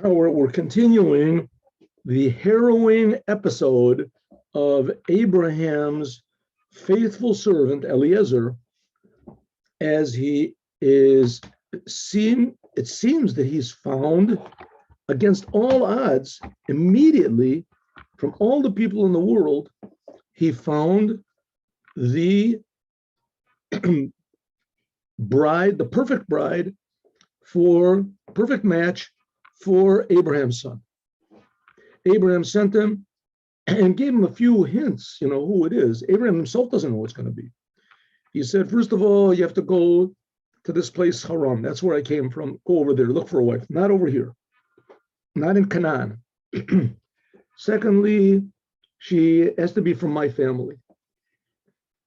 we're continuing the harrowing episode of Abraham's faithful servant Eliezer, as he is seen. It seems that he's found, against all odds, immediately from all the people in the world, he found the bride, the perfect bride, for perfect match for Abraham's son. Abraham sent him and gave him a few hints, who it is. Abraham himself doesn't know what it's going to be. He said, first of all, you have to go to this place, Haran. That's where I came from. Go over there, look for a wife. Not over here. Not in Canaan. Secondly, she has to be from my family.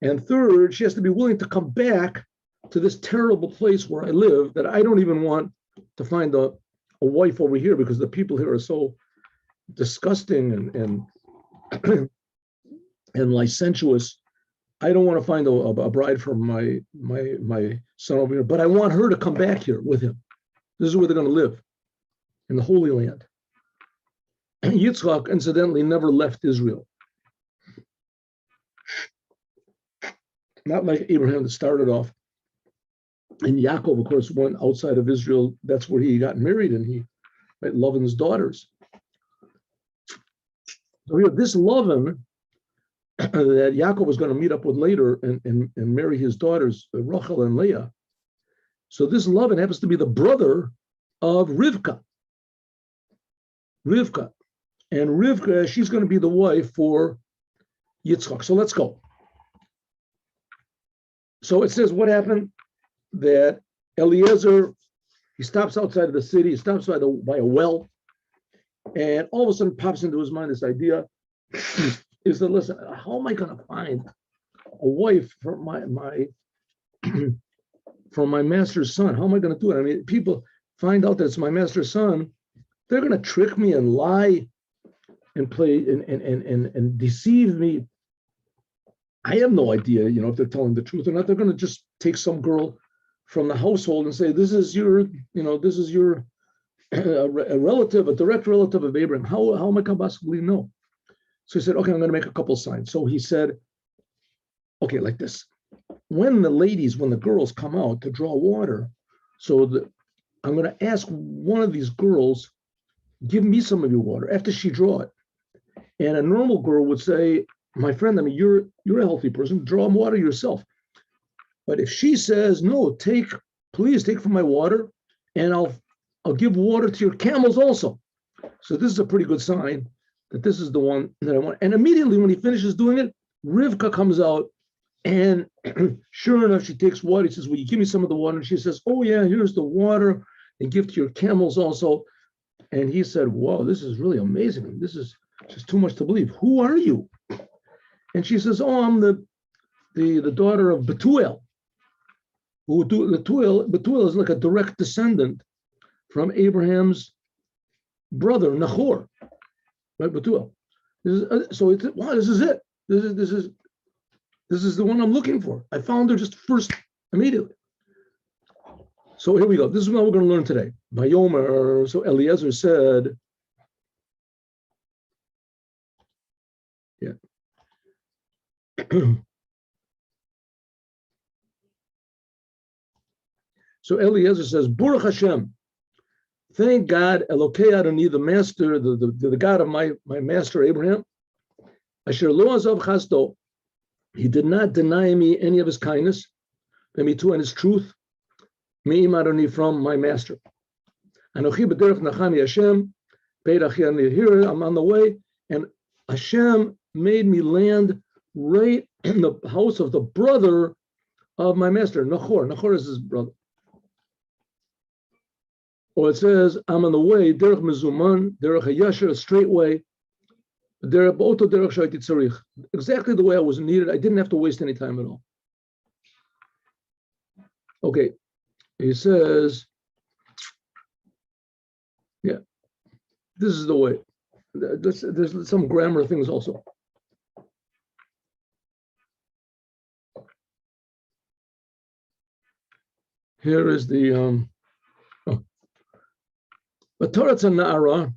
And third, she has to be willing to come back to this terrible place where I live, that I don't even want to find a wife over here, because the people here are so disgusting and and licentious. I don't want to find a bride for my son over here, but I want her to come back here with him. This is where they're going to live, in the Holy Land. Yitzchak, incidentally, never left Israel. Not like Abraham that started off. And Yaakov, of course, went outside of Israel. That's where he got married, and he met Lavan's daughters. So here, this Lavan that Yaakov was going to meet up with later and marry his daughters, Rachel and Leah. So this Lavan happens to be the brother of Rivka. And Rivka, she's going to be the wife for Yitzchak. So let's go. So it says what happened, that Eliezer, he stops outside of the city, he stops by a well, and all of a sudden pops into his mind this idea, is that, listen, how am I going to find a wife for my for my master's son? How am I going to do it? I mean, people find out that it's my master's son, they're going to trick me and lie and play and deceive me. I have no idea, if they're telling the truth or not. They're going to just take some girl from the household and say, this is your a relative, a direct relative of Abraham. How am I going to possibly know? So he said, okay, I'm going to make a couple signs. So he said, okay, like this. When the girls come out to draw water, I'm going to ask one of these girls, give me some of your water after she draw it. And a normal girl would say, my friend, I mean, you're a healthy person, draw water yourself. But if she says, no, please take from my water, and I'll give water to your camels also. So this is a pretty good sign that this is the one that I want. And immediately when he finishes doing it, Rivka comes out, and sure enough, she takes water. He says, will you give me some of the water? And she says, oh yeah, here's the water, and give to your camels also. And he said, wow, this is really amazing. This is just too much to believe. Who are you? And she says, oh, I'm the daughter of Betuel. Betuel is like a direct descendant from Abraham's brother, Nahor, right? Betuel. So it's, wow, this is it. This is the one I'm looking for. I found her just first, immediately. So here we go. This is what we're going to learn today. Vayomer, so Eliezer said, yeah. So Eliezer says, Baruch Hashem, thank God, Elokei Adoni, the master, the God of my master Abraham, Asher lo azav chasto, he did not deny me any of his kindness, and his truth, me'im Adoni, from my master. Anochi b'derech nachami Hashem, Beit achi, here I'm on the way, and Hashem made me land right in the house of the brother of my master, Nahor. Nahor is his brother. Or it says, I'm on the way, derech mezuman, derech hayasher, a straight way, derech ba'oto derech shayti tzarich, exactly the way I was needed. I didn't have to waste any time at all. Okay, he says, yeah, this is the way. There's some grammar things also. Here is the But Taratz Na'ara,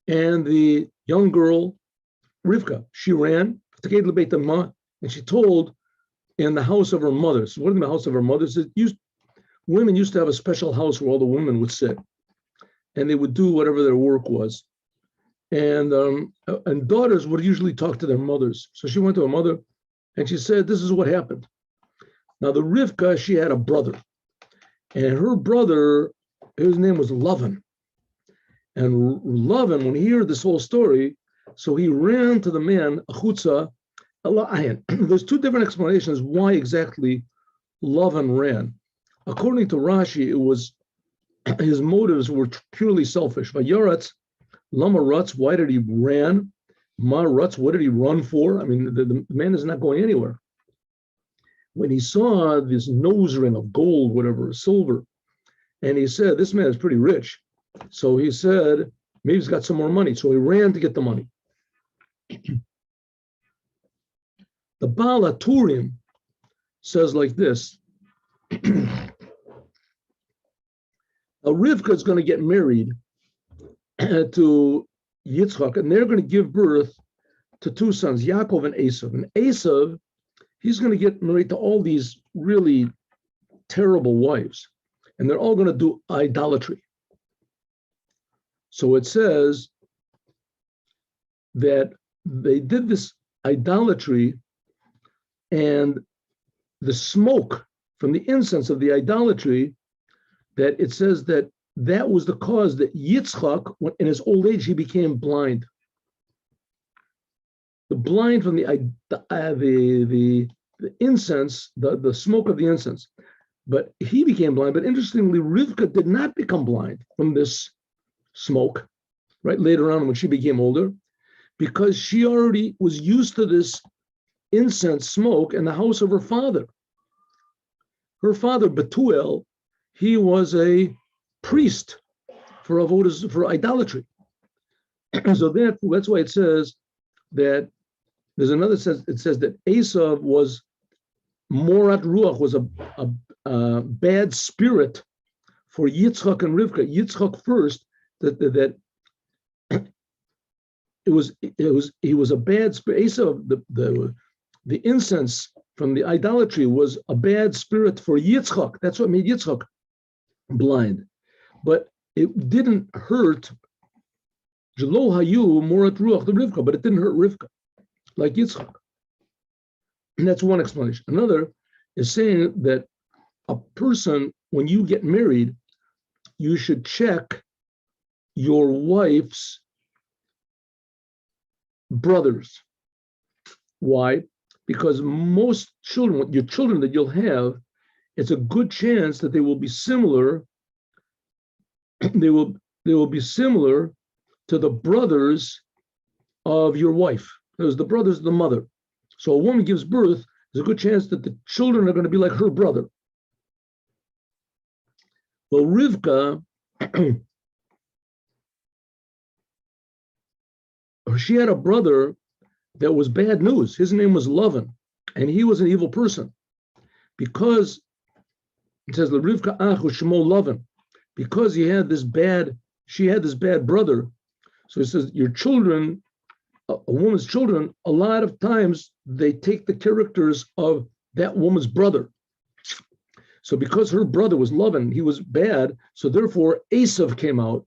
and the young girl, Rivka, she ran, and she told in the house of her mother. So what in the house of her mother? Women used to have a special house where all the women would sit, and they would do whatever their work was. And daughters would usually talk to their mothers. So she went to her mother, and she said, "This is what happened." Now the Rivka, she had a brother, and her brother, his name was Lavan. And Lavan, when he heard this whole story, so he ran to the man, Achutza. There's two different explanations why exactly Lavan ran. According to Rashi, it was his motives were purely selfish. Vayaratz, Lama Rutz, why did he ran? Ma Rutz, what did he run for? I mean, the man is not going anywhere. When he saw this nose ring of gold, whatever, silver, and he said, this man is pretty rich. So he said, maybe he's got some more money. So he ran to get the money. The Baal HaTurim says like this. Rivka is going to get married to Yitzchak, and they're going to give birth to two sons, Yaakov and Esav. And Esav, he's going to get married to all these really terrible wives, and they're all going to do idolatry. So it says that they did this idolatry, and the smoke from the incense of the idolatry, that it says that was the cause that Yitzchak, in his old age, he became blind. The blind from the incense, the smoke of the incense. But he became blind. But interestingly, Rivka did not become blind from this smoke, right? Later on when she became older, because she already was used to this incense smoke in the house of her father. Her father, Betuel, he was a priest for idolatry. So that's why it says that there's another sense. It says that Esav was Morat Ruach, was a bad spirit for Yitzchak and Rivka. Yitzchak first, that he was a bad spirit. Esav, the incense from the idolatry was a bad spirit for Yitzchak. That's what made Yitzchak blind. But it didn't hurt Jelo Hayu Morat Ruach the Rivka, but it didn't hurt Rivka like Yitzchak. And that's one explanation. Another is saying that a person, when you get married, you should check your wife's brothers. Why? Because most children, your children that you'll have, it's a good chance that they will be similar. They will be similar to the brothers of your wife. There's the brothers of the mother. So a woman gives birth, there's a good chance that the children are going to be like her brother. Well, Rivka, she had a brother that was bad news. His name was Lavan, and he was an evil person. Because it says Rivka Achu Shemo Lavan, because she had this bad brother. So it says your children, a woman's children, a lot of times they take the characters of that woman's brother. So because her brother was Lavan, he was bad, so therefore Esav came out.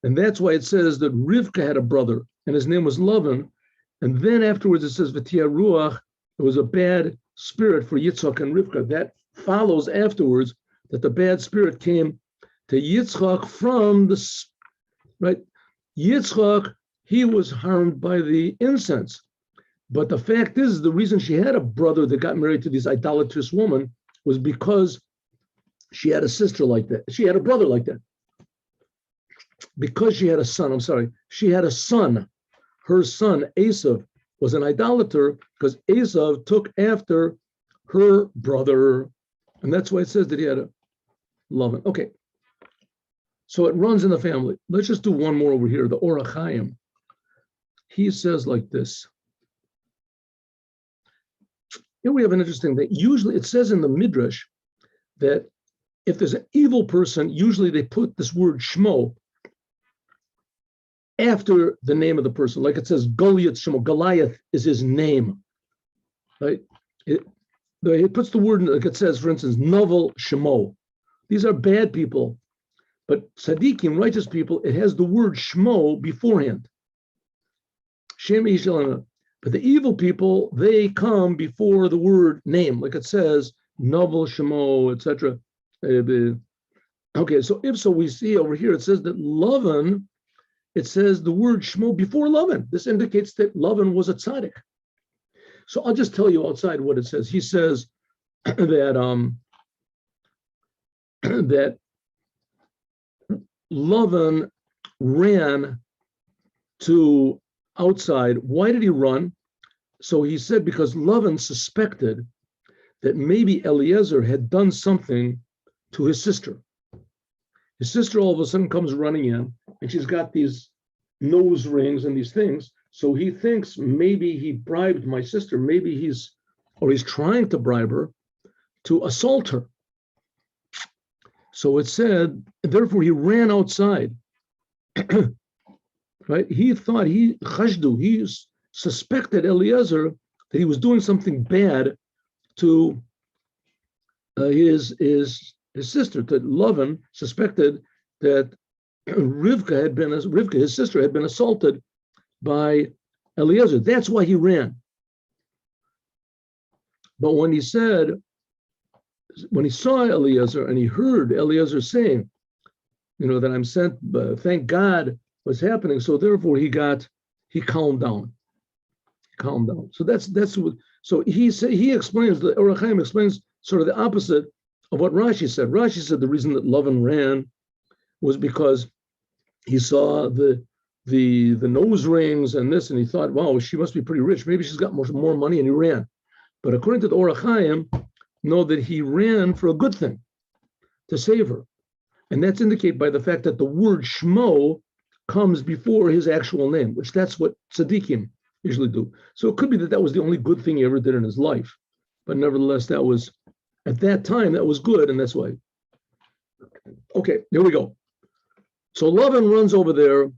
And that's why it says that Rivka had a brother, and his name was Lavan. And then afterwards it says V'tia Ruach, it was a bad spirit for Yitzchak and Rivka. That follows afterwards that the bad spirit came to Yitzchak from the, right? Yitzchak, he was harmed by the incense. But the fact is, the reason she had a brother that got married to this idolatrous woman was because she had a sister like that. She had a brother like that. Because she had a son, she had a son. Her son, Esav, was an idolater because Esav took after her brother. And that's why it says that he had a Lavan. Okay. So it runs in the family. Let's just do one more over here, the Or HaChaim. He says like this. Here we have an interesting thing. Usually it says in the Midrash that if there's an evil person, usually they put this word Shmo after the name of the person. Like it says, Goliath Shemo, Goliath is his name, right? It puts the word, like it says, for instance, Novel Shemo. These are bad people, but tzaddikim, righteous people, it has the word Shmo beforehand. Shem Yishalana. But the evil people, they come before the word name, like it says, Novel Shemo, etc. Okay, so if so, we see over here, it says that Lavan, it says the word Shmo before Lavan. This indicates that Lavan was a tzaddik. So I'll just tell you outside what it says. He says that that Lavan ran to outside. Why did he run? So he said because Lavan suspected that maybe Eliezer had done something to his sister. His sister all of a sudden comes running in, and she's got these nose rings and these things. So he thinks maybe he bribed my sister. Maybe he's trying to bribe her to assault her. So it said, therefore he ran outside. Right? He thought he suspected Eliezer that he was doing something bad to his sister. That Lavan suspected that Rivka, his sister, had been assaulted by Eliezer. That's why he ran. But when he saw Eliezer and he heard Eliezer saying, that I'm sent, thank God what's happening. So therefore he calmed down. So that's what. So he explains, the Orach Chaim explains sort of the opposite of what Rashi said. Rashi said the reason that Lavan ran was because he saw the nose rings and this, and he thought, wow, she must be pretty rich. Maybe she's got more money, and he ran. But according to the Orach Chaim, know that he ran for a good thing, to save her. And that's indicated by the fact that the word Shmo comes before his actual name, which that's what tzaddikim usually do. So it could be that was the only good thing he ever did in his life. But nevertheless, that was, at that time, that was good, and that's why. Okay, here we go. So Lavan runs over there,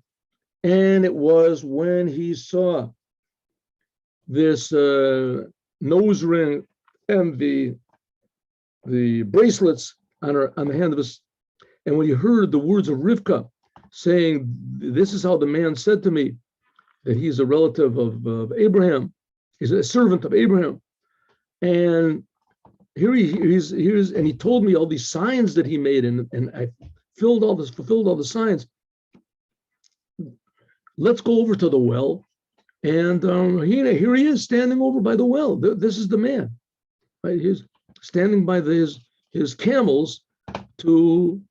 and it was when he saw this nose ring and the bracelets on the hand of his, and when he heard the words of Rivka saying, "This is how the man said to me that he's a relative of Abraham, he's a servant of Abraham," and here he is, and he told me all these signs that he made, and I fulfilled all the signs. Let's go over to the well, and here he is standing over by the well. This is the man, right? He's standing by his camels to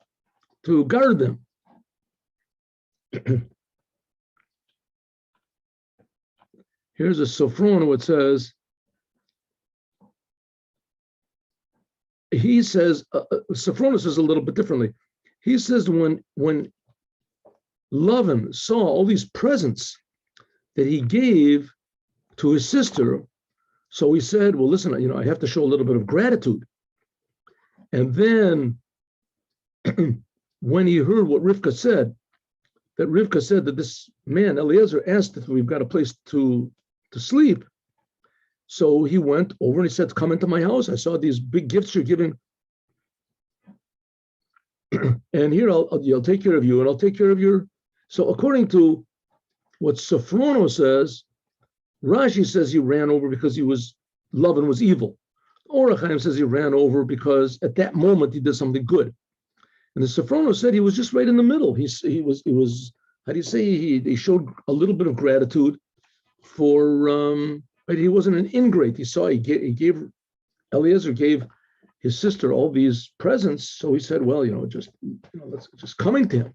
guard them. Here's a Sophrona, what says, he says, Sophrona says a little bit differently. He says when Lavan saw all these presents that he gave to his sister, so he said, well, listen, I have to show a little bit of gratitude. And then when he heard what Rivka said, that this man, Eliezer, asked if we've got a place to sleep. So he went over and he said, come into my house. I saw these big gifts you're giving. And here I'll take care of you, and I'll take care of your. So according to what Sophrona says, Rashi says he ran over because Lavan was evil. Orach Chaim says he ran over because at that moment he did something good. And the Sophrona said he was just right in the middle. He was how do you say, he showed a little bit of gratitude for, but he wasn't an ingrate. Eliezer gave his sister all these presents. So he said, well, just coming to him,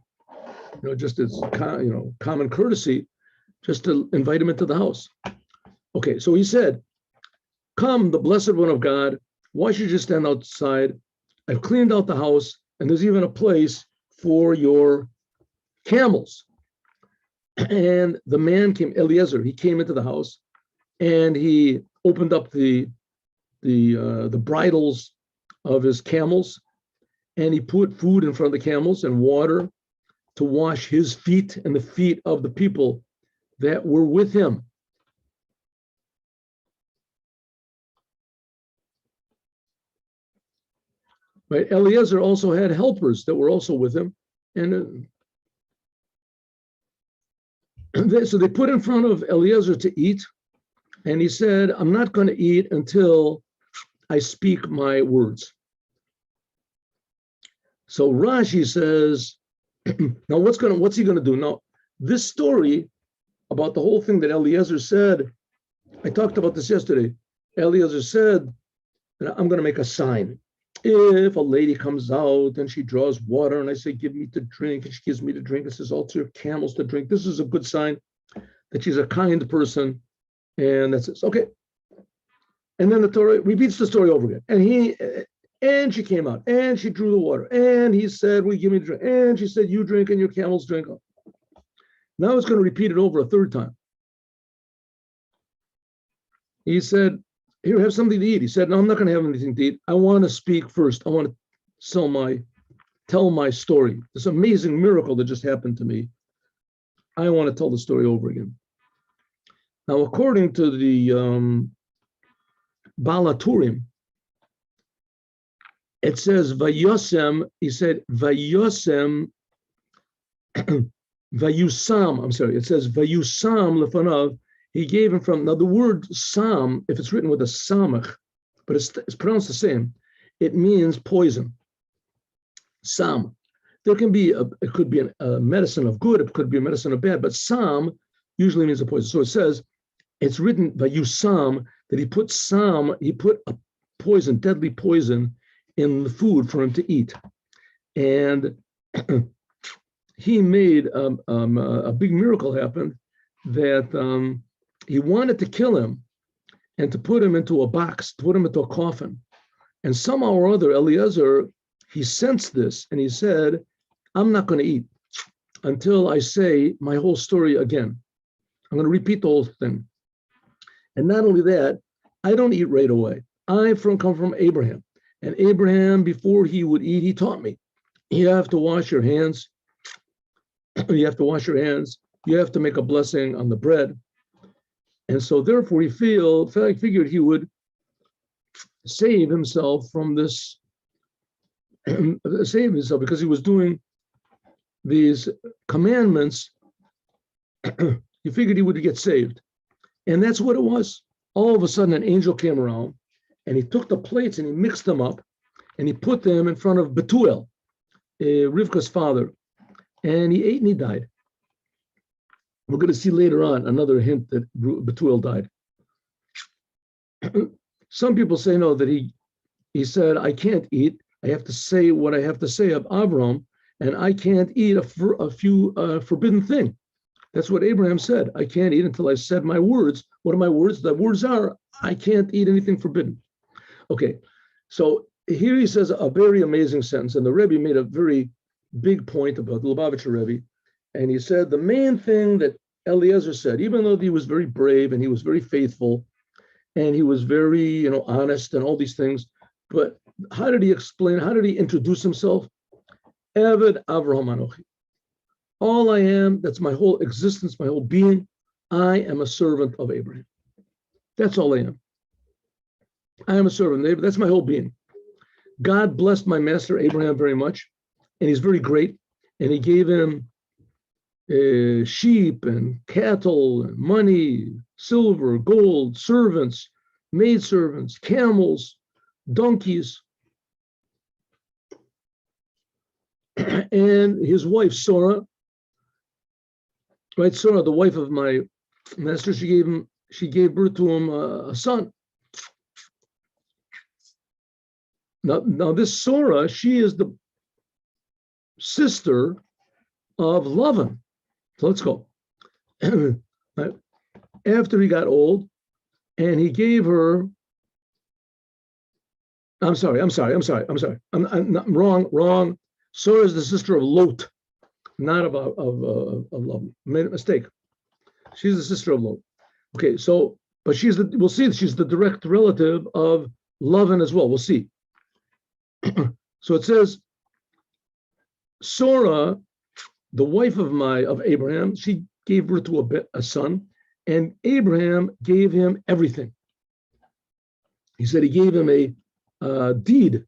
just as, common courtesy, just to invite him into the house. Okay, so he said, come, the blessed one of God, why should you stand outside? I've cleaned out the house, and there's even a place for your camels. And the man came, Eliezer, he came into the house, and he opened up the bridles of his camels, and he put food in front of the camels and water, to wash his feet and the feet of the people that were with him. Right? Eliezer also had helpers that were also with him. And so they put in front of Eliezer to eat. And he said, I'm not going to eat until I speak my words. So Rashi says, now what's he going to do? Now, this story about the whole thing that Eliezer said, I talked about this yesterday. Eliezer said, I'm going to make a sign. If a lady comes out and she draws water and I say, give me to drink, and she gives me to drink, it says, also your camels to drink. This is a good sign that she's a kind person. And that's it. Okay. And then the Torah repeats the story over again. And she came out and she drew the water. And he said, well, give me to drink. And she said, you drink and your camels drink. Now it's going to repeat it over a third time. He said, here, have something to eat. He said, no, I'm not going to have anything to eat. I want to speak first. I want to tell my story. This amazing miracle that just happened to me. I want to tell the story over again. Now, according to the Balaturim, it says, Vayosem, he said, Vayosem, Vayusam, I'm sorry, it says, Vayusam lefanav, he gave him from, now the word sam, if it's written with a samach, but it's pronounced the same, it means poison. Sam. There can be, it could be a medicine of good, it could be a medicine of bad, but sam usually means a poison. So it says, it's written Vayusam, that he put a poison, deadly poison, in the food for him to eat. And he made a big miracle happen that he wanted to kill him and to put him into a box, to put him into a coffin. And somehow or other, Eliezer, he sensed this and he said, I'm not going to eat until I say my whole story again. I'm going to repeat the whole thing. And not only that, I don't eat right away. I come from Abraham. And Abraham, before he would eat, he taught me, you have to wash your hands. You have to wash your hands. You have to make a blessing on the bread. And so therefore he figured he would save himself from this, save himself because he was doing these commandments. He figured he would get saved. And that's what it was. All of a sudden an angel came around and he took the plates and he mixed them up and he put them in front of Betuel, Rivka's father. And he ate and he died. We're going to see later on another hint that Betuel died. Some people say no, that he said, I can't eat. I have to say what I have to say of Avram, and I can't eat a few forbidden thing. That's what Abraham said. I can't eat until I said my words. What are my words? The words are, I can't eat anything forbidden. Okay, so here he says a very amazing sentence, and the Rebbe made a very big point about the Lubavitcher Rebbe, and he said the main thing that Eliezer said, even though he was very brave and he was very faithful, and he was very, honest and all these things, but how did he explain, how did he introduce himself? Eved Avraham Anochi. All I am, that's my whole existence, my whole being, I am a servant of Abraham. That's all I am. I am a servant of Abraham. That's my whole being. God blessed my master Abraham very much, and he's very great, and he gave him sheep and cattle and money, silver, gold, servants, maidservants, camels, donkeys. And his wife, Sarah, right? Sarah, the wife of my master, she gave birth to him a son. Now this Sarah, she is the sister of Lavan. So let's go. After he got old, and he gave her. I'm sorry. I'm wrong. Sarah is the sister of Lot, not of Lavan. Made a mistake. She's the sister of Lot. Okay, so but we'll see she's the direct relative of Lavan as well. We'll see. So it says, Sarah the wife of Abraham, she gave birth to a son, and Abraham gave him everything. He said he gave him a deed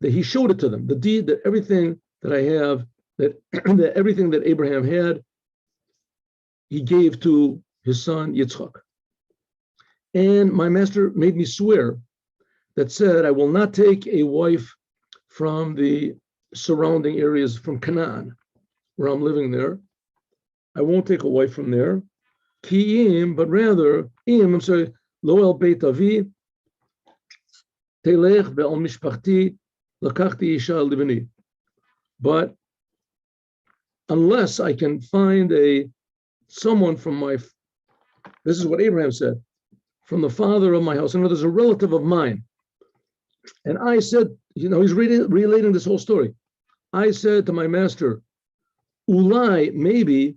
that he showed it to them. The deed that everything that I have, that everything that Abraham had, he gave to his son Yitzchak. And my master made me swear that said, I will not take a wife from the surrounding areas, from Canaan, where I'm living there. I won't take a wife from there. Ki'im, but rather, lo el beit avi, telech ve'al mishpachti, lakachti isha libni. But unless I can find someone from this is what Abraham said, from the father of my house. In other words, a relative of mine. And I said, he's relating this whole story. I said to my master, Ulai, maybe,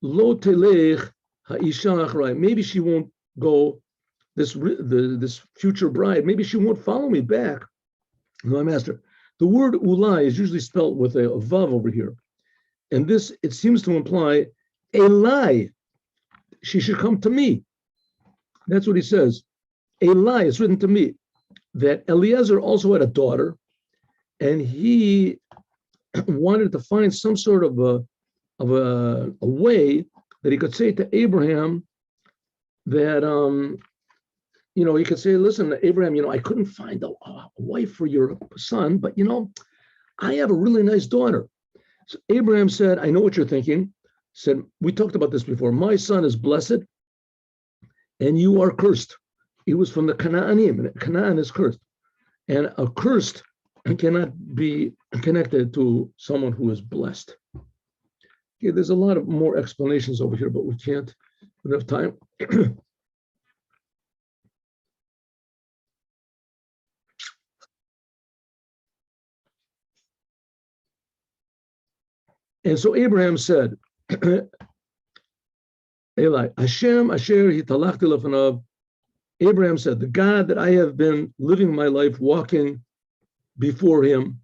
lo telech ha'isha achrai. Maybe she won't go, this future bride, maybe she won't follow me back. My master. The word ulai is usually spelled with a vav over here. And this, it seems to imply, Elai, she should come to me. That's what he says. Elai, it's written to me. That Eliezer also had a daughter, and he wanted to find some sort of a way that he could say to Abraham that he could say, listen, Abraham, I couldn't find a wife for your son, but I have a really nice daughter. So Abraham said, I know what you're thinking. Said, we talked about this before. My son is blessed, and you are cursed. He was from the Canaanim, and Canaan is cursed. And a cursed cannot be connected to someone who is blessed. Okay, there's a lot of more explanations over here, but we can't enough time. And so Abraham said, Eli, Hashem asher hitalachti lefanav. Abraham said, the God that I have been living my life walking before him,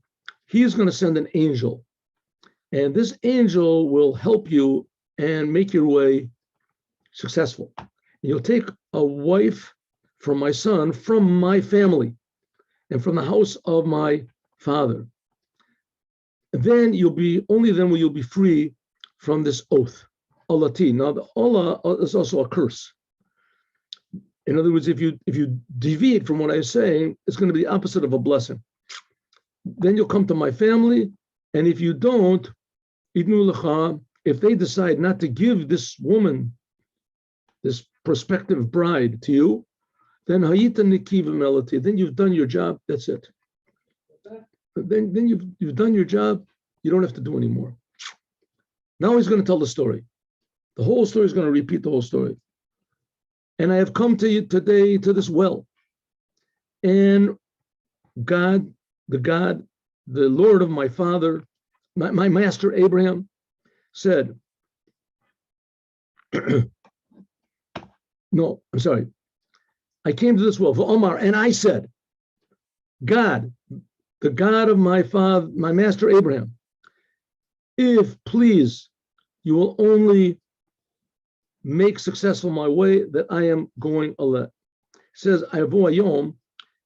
he is going to send an angel. And this angel will help you and make your way successful. And you'll take a wife from my son, from my family, and from the house of my father. And then only then will you be free from this oath. Alati. Now the Allah is also a curse. In other words, if you deviate from what I'm saying, it's going to be the opposite of a blessing. Then you'll come to my family, and if you don't, if they decide not to give this woman, this prospective bride to you, then then you've done your job. That's it. Then you've done your job. You don't have to do anymore. Now he's going to tell the story. The whole story is going to repeat the whole story. And I have come to you today to this well. And God, the Lord of my father, my master Abraham, said, no, I'm sorry. I came to this well, for Omar, and I said, God, the God of my father, my master Abraham, if please, you will only make successful my way that I am going aleh. He says,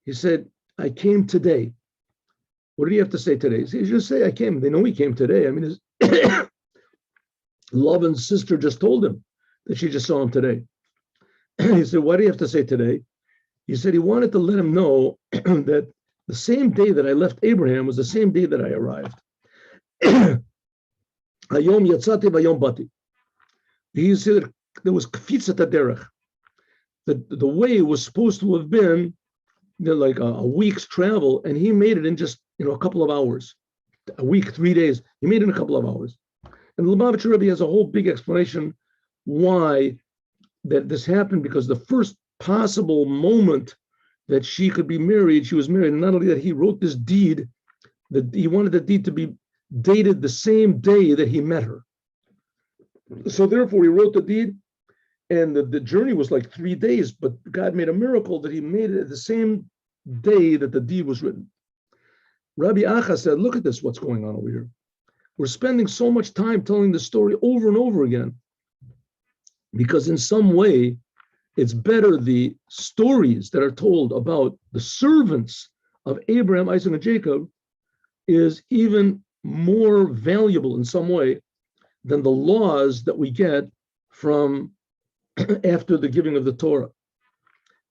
he said, I came today. What did he have to say today? He just say, I came. They know he came today. I mean, his Laban's sister just told him that she just saw him today. He said, why do you have to say today? He said he wanted to let him know that the same day that I left Abraham was the same day that I arrived. Hayom yatzati vayom bati. He said there was kfitzat haderech. The way was supposed to have been like a week's travel, and he made it in just a couple of hours. A week, 3 days. He made it in a couple of hours. And the Lubavitcher Rebbe has a whole big explanation why that this happened, because the first possible moment that she could be married, she was married. And not only that, he wrote this deed, that he wanted the deed to be dated the same day that he met her. So therefore, he wrote the deed, and the journey was like 3 days, but God made a miracle that he made it the same day that the deed was written. Rabbi Acha said, look at this, what's going on over here. we're spending so much time telling the story over and over again because in some way, it's better the stories that are told about the servants of Abraham, Isaac, and Jacob is even more valuable in some way than the laws that we get from after the giving of the Torah.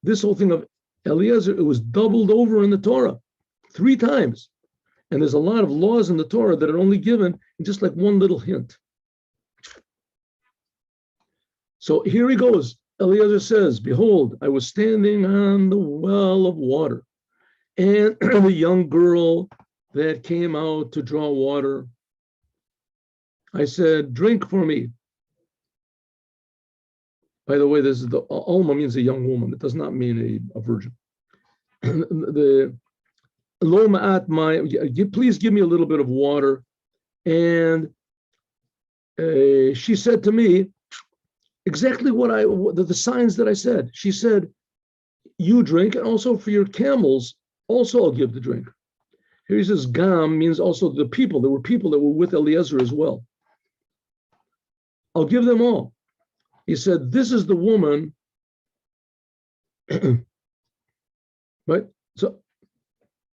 This whole thing of Eliezer, it was doubled over in the Torah 3 times. And there's a lot of laws in the Torah that are only given in just like one little hint. So here he goes. Eliezer says, behold, I was standing on the well of water, and the young girl that came out to draw water, I said, drink for me. By the way, this is the Alma means a young woman. It does not mean a virgin. The Lo ma'at mayim, please give me a little bit of water. And she said to me, exactly the signs that I said. She said, you drink, and also for your camels, also I'll give the drink. Here he says, Gam means also the people. There were people that were with Eliezer as well. I'll give them all. He said, this is the woman, right? So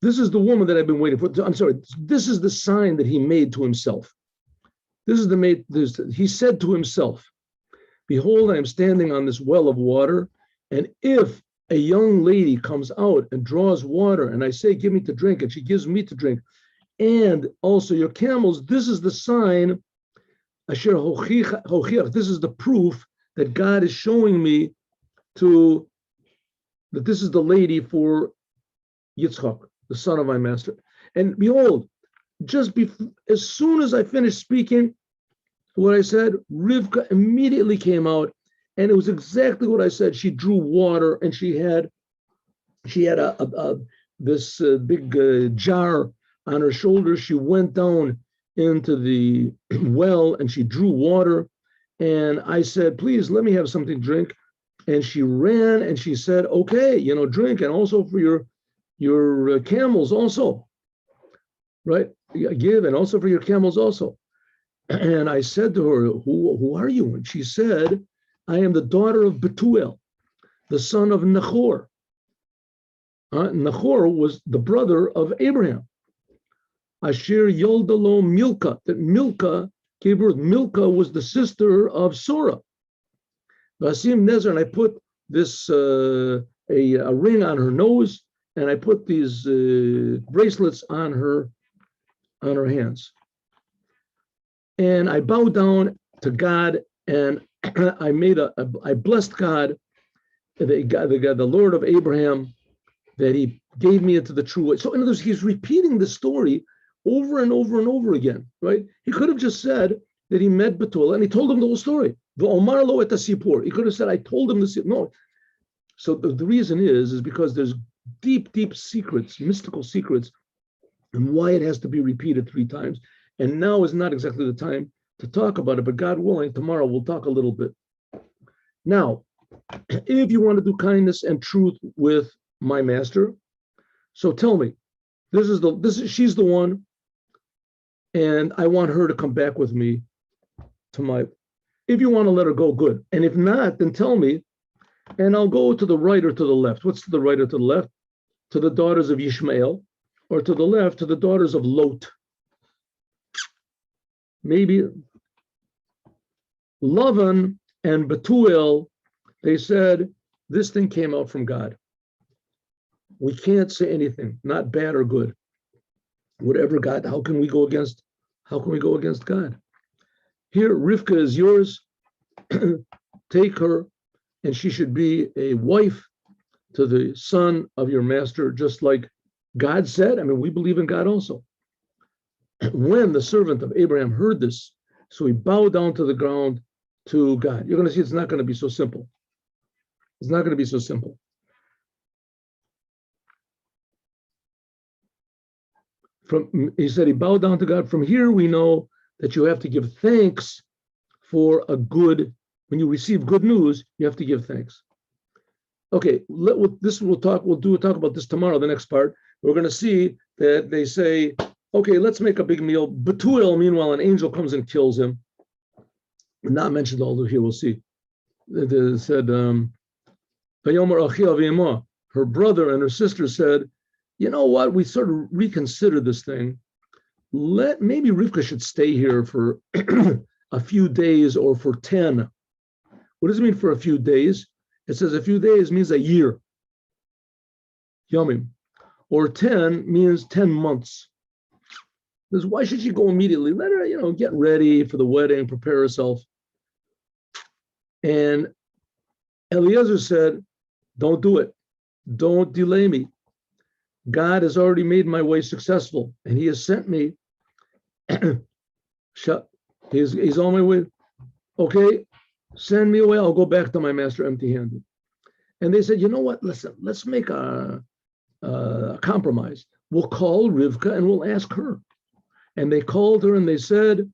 this is the woman that I've been waiting for. I'm sorry, this is the sign that he made to himself. He said to himself, behold, I am standing on this well of water, and if a young lady comes out and draws water, and I say, give me to drink, and she gives me to drink, and also your camels, this is the sign, asher hochiach, this is the proof that God is showing me that this is the lady for Yitzchak, the son of my master. And behold, as soon as I finished speaking what I said, Rivka immediately came out, and it was exactly what I said. She drew water, and she had this big jar on her shoulder. She went down into the well, and she drew water. And I said, please let me have something to drink. And she ran, and she said, okay, drink, and also for your camels also, right? Give, and also for your camels also. And I said to her, who are you? And she said, I am the daughter of Betuel, the son of Nahor. Nahor was the brother of Abraham. Asher Yoldalo Milka, that Milka gave birth. Milka was the sister of Sora. Vasim Nezer, and I put this a ring on her nose, and I put these bracelets on her hands. And I bowed down to God, and I blessed God, the Lord of Abraham, that he gave me into the true way. So in other words, he's repeating the story over and over and over again, right? He could have just said that he met Betula, and he told him the whole story. V'omar lo et hasipur. He could have said, I told him this. No. So the reason is because there's deep, deep secrets, mystical secrets, and why it has to be repeated 3 times. And now is not exactly the time to talk about it, but God willing, tomorrow we'll talk a little bit. Now, if you want to do kindness and truth with my master, so tell me, she's the one, and I want her to come back with me if you want to let her go, good. And if not, then tell me, and I'll go to the right or to the left. What's to the right or to the left? To the daughters of Ishmael, or to the left, to the daughters of Lot. Maybe Lavan and Bethuel, they said, this thing came out from God. We can't say anything, not bad or good. Whatever God, how can we go against God? Here, Rivka is yours. Take her, and she should be a wife to the son of your master, just like God said. I mean, we believe in God also. When the servant of Abraham heard this, so he bowed down to the ground to God. You're going to see it's not going to be so simple. It's not going to be so simple. He said he bowed down to God. From here we know that you have to give thanks for when you receive good news, you have to give thanks. Okay, we'll talk about this tomorrow, the next part. We're going to see that they say, okay, let's make a big meal. Betuel, meanwhile, an angel comes and kills him. Not mentioned all here, we'll see. It said, her brother and her sister said, you know what, we sort of reconsidered this thing. Maybe Rivka should stay here for a few days or for 10. What does it mean for a few days? It says a few days means a year. Yomim. Or 10 means 10 months. Because why should she go immediately? Let her, get ready for the wedding, prepare herself. And Eliezer said, don't do it. Don't delay me. God has already made my way successful, and he has sent me. He's on my way. Okay, send me away. I'll go back to my master empty-handed. And they said, you know what? Listen, let's make a compromise. We'll call Rivka and we'll ask her. And they called her and they said,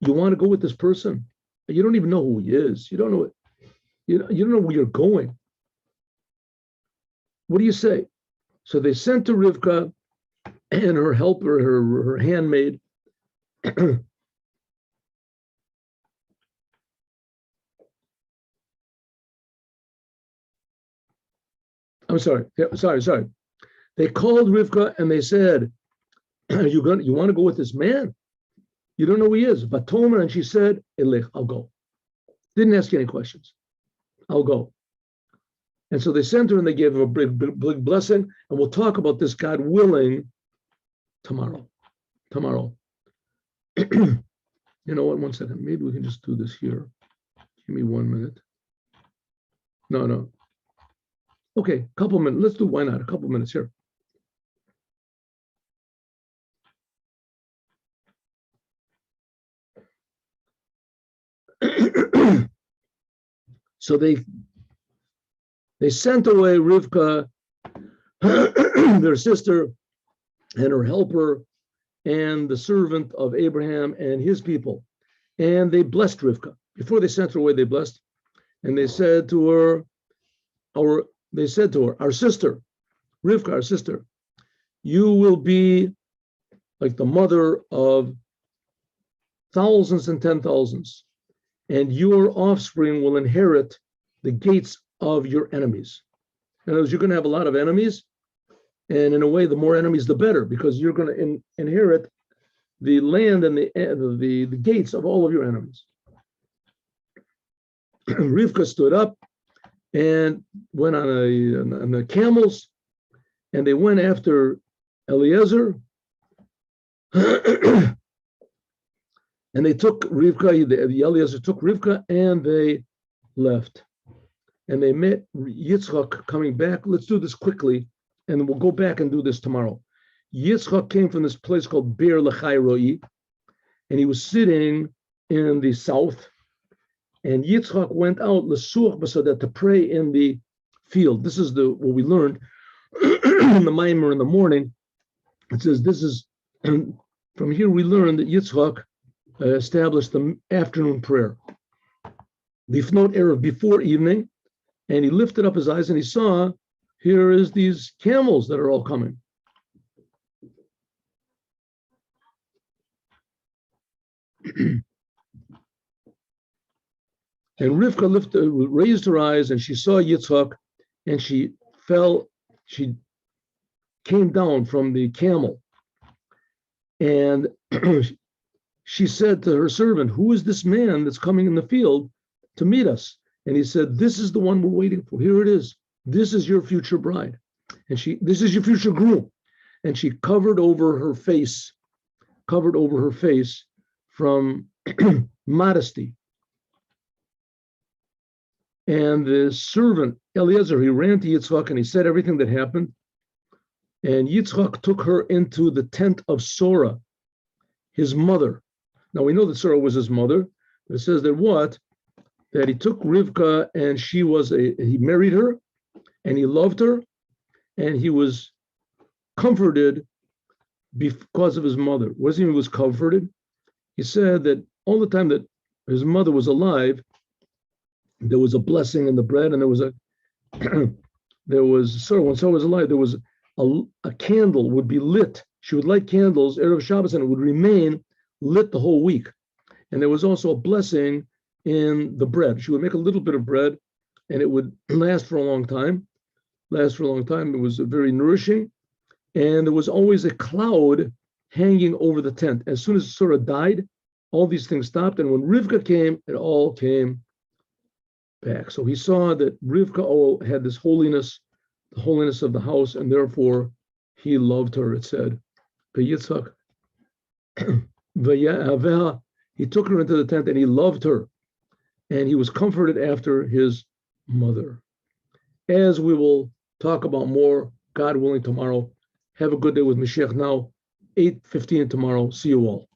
you want to go with this person? You don't even know who he is. You don't know. You don't know where you're going. What do you say? So they sent to Rivka and her helper, her handmaid. I'm sorry. Sorry. They called Rivka and they said, you want to go with this man? You don't know who he is. Vatomer, and she said, Elech, I'll go. Didn't ask any questions. I'll go. And so they sent her and they gave her a big blessing. And we'll talk about this, God willing, tomorrow. You know what? 1 second. Maybe we can just do this here. Give me 1 minute. No. Okay, couple minutes. Let's do, why not? A couple minutes here. So they sent away Rivka, their sister, and her helper, and the servant of Abraham and his people. And they blessed Rivka. Before they sent her away, they blessed. And they said to her, our sister, Rivka, our sister, you will be like the mother of thousands and 10,000s, and your offspring will inherit the gates of your enemies. In other words, you're going to have a lot of enemies, and in a way, the more enemies, the better, because you're going to inherit the land and the gates of all of your enemies. Rivka stood up and went on the camels, and they went after Eliezer. And they took Rivka, the Eliezer took Rivka, and they left. And they met Yitzchak coming back. Let's do this quickly, and we'll go back and do this tomorrow. Yitzchak came from this place called Beer Lechai Roi, and he was sitting in the south. And Yitzchak went out l'suach b'sadet, to pray in the field. This is what we learned in the Maimer in the morning. It says this is, and from here we learned that Yitzchak established the afternoon prayer. Lifnot erev, before evening, and he lifted up his eyes and he saw, here is these camels that are all coming. And Rivka raised her eyes and she saw Yitzchak, and she came down from the camel. And she said to her servant, who is this man that's coming in the field to meet us? And he said, this is the one we're waiting for. Here it is. This is your future bride. And this is your future groom. And she covered over her face from modesty. And the servant, Eliezer, he ran to Yitzchak and he said everything that happened. And Yitzchak took her into the tent of Sora, his mother. Now we know that Sora was his mother. But it says that that he took Rivka and he married her and he loved her and he was comforted because of his mother. What does he mean he was comforted? He said that all the time that his mother was alive, there was a blessing in the bread, and when Sora was alive, there was a candle would be lit She would light candles Erev Shabbos, and it would remain lit the whole week. And there was also a blessing in the bread. She would make a little bit of bread, and it would last for a long time. It was very nourishing, and there was always a cloud hanging over the tent. As soon as Surah died, all these things stopped, and when Rivka came, it all came back. So he saw that Rivka had this holiness, the holiness of the house, and therefore he loved her, it said. Yitzchak, he took her into the tent and he loved her, and he was comforted after his mother. As we will talk about more, God willing, tomorrow. Have a good day with Mashiach now, 8:15 tomorrow. See you all.